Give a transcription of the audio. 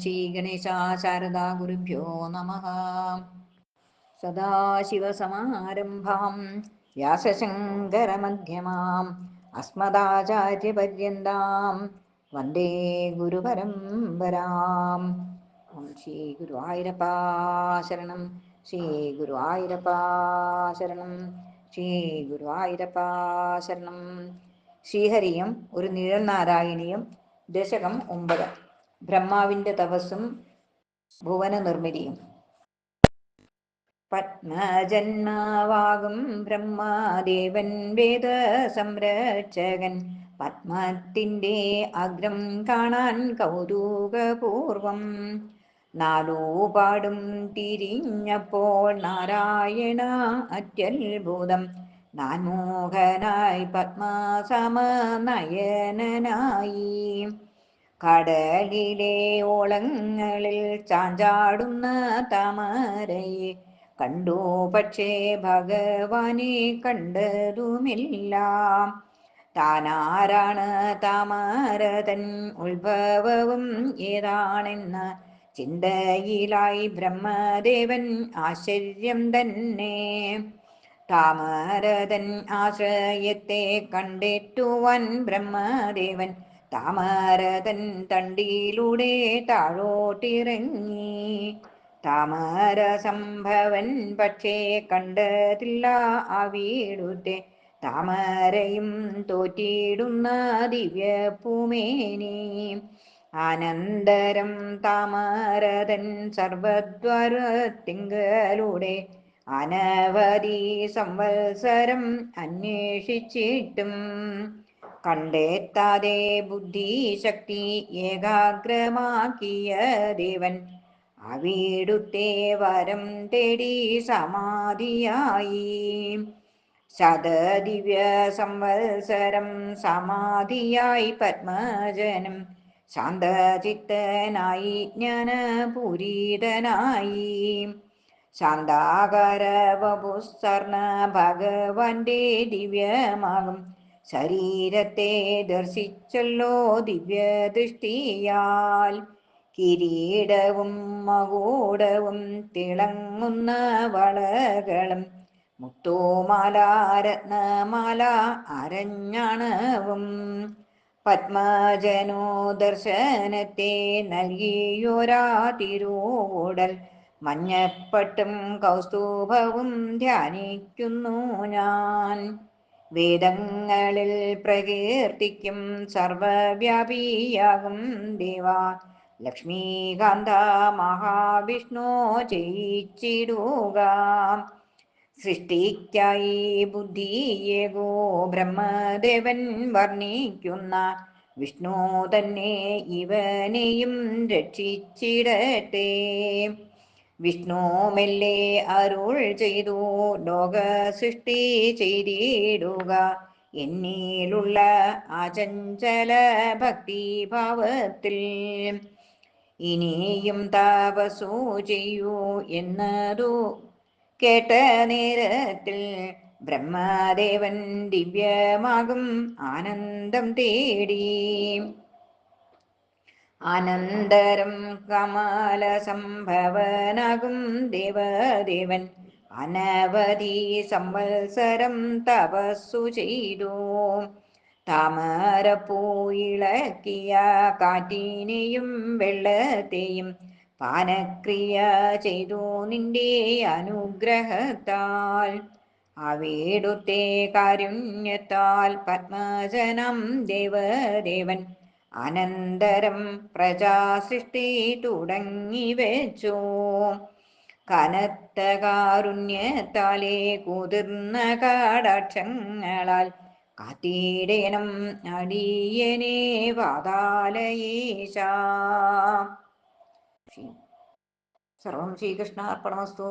ശ്രീഗണേശാശാരദാ ഗുരുഭ്യോ നമഃ. സദാശിവസമാരംഭാം വ്യാസശങ്കരമധ്യമാം അസ്മദാചാര്യപര്യന്താം വന്ദേ ഗുരുപരമ്പരാം. ശ്രീ ഗുരുവായൂരപ്പാ ശരണം, ശ്രീ ഗുരുവായൂരപ്പാ ശരണം, ശ്രീ ഗുരുവായൂരപ്പാ ശരണം. ശ്രീഹരിയും ഒരു നിഴൽ നാരായണിയും. ദശകം 9. ബ്രഹ്മാവിന്റെ തപസ്സും ഭുവന നിർമ്മിതിയും. പത്മജന്മാവാകും ബ്രഹ്മദേവൻ വേദ സംരക്ഷകൻ, പത്മത്തിന്റെ അഗ്രം കാണാൻ കൗതുകപൂർവം നാലൂപാടും തിരിഞ്ഞപ്പോൾ നാരായണ അത്യത്ഭുതം, നാൻമോഹനായി പത്മസമനയനായി കടലിലെ ഓളങ്ങളിൽ ചാഞ്ചാടുന്ന താമരയെ കണ്ടു. പക്ഷേ ഭഗവാനെ കണ്ടതുമില്ല. താനാരാണ്, താമരതൻ ഉത്ഭവവും ഏതാണെന്ന ചിന്തയിലായി ബ്രഹ്മദേവൻ ആശ്ചര്യം തന്നെ. താമരതൻ ആശ്രയത്തെ കണ്ടെത്തുവാൻ ബ്രഹ്മദേവൻ താമരതൻ തണ്ടിലൂടെ താഴോട്ടിറങ്ങി. താമര സംഭവൻ പക്ഷേ കണ്ടതില്ല അവിടുത്തെ താമരയും തോറ്റിടുന്ന ദിവ്യപൂമേനി. അനന്തരം താമരതൻ സർവദ്വാരത്തിങ്കലൂടെ അനവധി സംവത്സരം അന്വേഷിച്ചിട്ടും കണ്ടെത്താതെ ബുദ്ധിശക്തി ഏകാഗ്രമാക്കിയ ദേവൻ അവിടുത്തെ വരം തേടി സമാധിയായി. ശതദിവ്യ സംവത്സരം സമാധിയായി പത്മജനം ശാന്തചിത്തനായി ജ്ഞാനപൂരിതനായി. ശാന്താകാര വപുസ്സർണ ഭഗവാന്റെ ദിവ്യമാകും ശരീരത്തെ ദർശിച്ചല്ലോ ദിവ്യദൃഷ്ടിയാൽ. കിരീടവും മകുടവും തിളങ്ങുന്ന വളകളും മുത്തുമാല രത്നമാല അരഞ്ഞാണവും പത്മജനോ ദർശനത്തെ നൽകിയോരാ തിരുവുടൽ മഞ്ഞപ്പട്ടും കൗസ്തുഭവും ധ്യാനിക്കുന്നു ഞാൻ. വേദങ്ങളിൽ പ്രകീർത്തിക്കും സർവവ്യാപിയാകും ദേവാ ലക്ഷ്മീകാന്ത മഹാവിഷ്ണു ജയിച്ചിടുക. സൃഷ്ടിക്കായി ബുദ്ധിയേകോ ബ്രഹ്മദേവൻ വർണ്ണിക്കുന്ന വിഷ്ണു തന്നെ ഇവനെയും രക്ഷിച്ചിടട്ടെ. വിഷ്ണു മെല്ലെ അരുൾ ചെയ്തു, ലോക സൃഷ്ടി ചെയ്തിടുക എന്നിലുള്ള അചഞ്ചല ഭക്തിഭാവത്തിൽ. ഇനിയും തപസ്സു ചെയ്യൂ എന്നതു കേട്ട നേരത്തിൽ ബ്രഹ്മദേവൻ ദിവ്യമാകും ആനന്ദം തേടി. അനന്തരം കമല സംഭവനാകും ദേവദേവൻ അനവധി സംവത്സരം തപസ്സു ചെയ്തു. താമരപ്പൂയിളക്കിയ കാറ്റിനെയും വെള്ളത്തെയും പാനക്രിയ ചെയ്തു നിന്റെ അനുഗ്രഹത്താൽ. അവിടുത്തെ കാരുണ്യത്താൽ പത്മജനം ദേവദേവൻ അനന്തരം പ്രജാസൃഷ്ടി തുടങ്ങി വെച്ചു. കനത്ത കാരുണ്യത്താലെ കുതിർന്ന കടാക്ഷങ്ങളാൽ കാത്തിടേണം അടിയനെ വാതാലയേശ. സർവം ശ്രീകൃഷ്ണാർപ്പണമസ്തു.